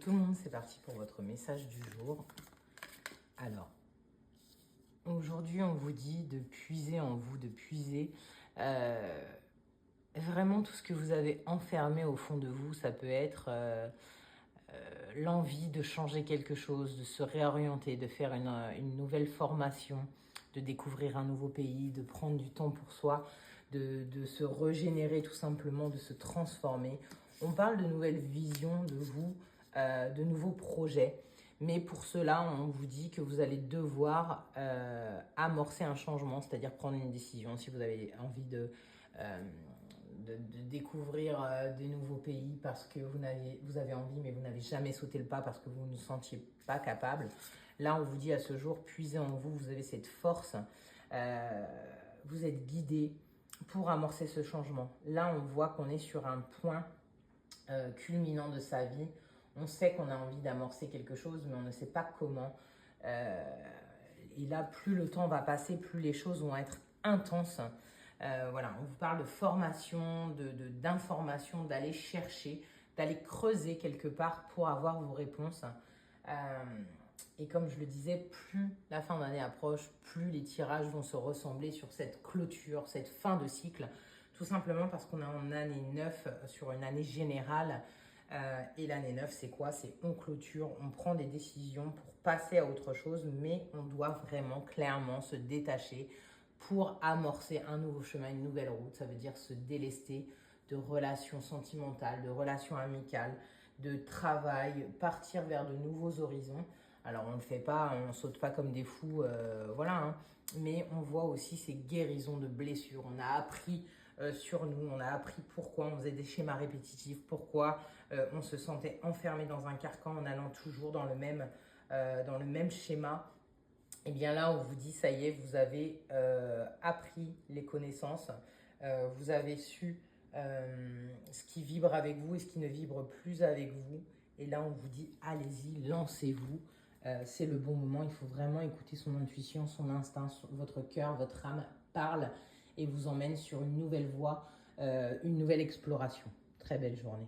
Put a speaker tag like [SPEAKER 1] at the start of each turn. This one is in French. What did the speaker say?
[SPEAKER 1] Tout le monde, c'est parti pour votre message du jour. Alors, aujourd'hui, on vous dit de puiser en vous, de puiser vraiment tout ce que vous avez enfermé au fond de vous. Ça peut être l'envie de changer quelque chose, de se réorienter, de faire une nouvelle formation, de découvrir un nouveau pays, de prendre du temps pour soi, de se régénérer tout simplement, de se transformer. On parle de nouvelles visions de vous, de nouveaux projets. Mais pour cela, on vous dit que vous allez devoir amorcer un changement, c'est-à-dire prendre une décision. Si vous avez envie de découvrir des nouveaux pays parce que vous avez envie, mais vous n'avez jamais sauté le pas parce que vous ne vous sentiez pas capable. Là, on vous dit à ce jour, puisez en vous, vous avez cette force, vous êtes guidé pour amorcer ce changement. Là, on voit qu'on est sur un point culminant de sa vie. On sait qu'on a envie d'amorcer quelque chose, mais on ne sait pas comment. Et là, plus le temps va passer, plus les choses vont être intenses. Voilà, on vous parle de formation, d'information, d'aller chercher, d'aller creuser quelque part pour avoir vos réponses. Et comme je le disais, plus la fin d'année approche, plus les tirages vont se ressembler sur cette clôture, cette fin de cycle. Tout simplement parce qu'on est en année 9 sur une année générale. Et l'année 9, c'est quoi? C'est on clôture, on prend des décisions pour passer à autre chose, mais on doit vraiment clairement se détacher pour amorcer un nouveau chemin, une nouvelle route. Ça veut dire se délester de relations sentimentales, de relations amicales, de travail, partir vers de nouveaux horizons. Alors on ne le fait pas, on ne saute pas comme des fous, voilà, hein. Mais on voit aussi ces guérisons de blessures. On a appris sur nous, on a appris pourquoi on faisait des schémas répétitifs, pourquoi on se sentait enfermé dans un carcan en allant toujours dans le même schéma. Et bien là, on vous dit, ça y est, vous avez appris les connaissances, vous avez su ce qui vibre avec vous et ce qui ne vibre plus avec vous. Et là, on vous dit, allez-y, lancez-vous. C'est le bon moment, il faut vraiment écouter son intuition, son instinct, votre cœur, votre âme parle et vous emmène sur une nouvelle voie, une nouvelle exploration. Très belle journée.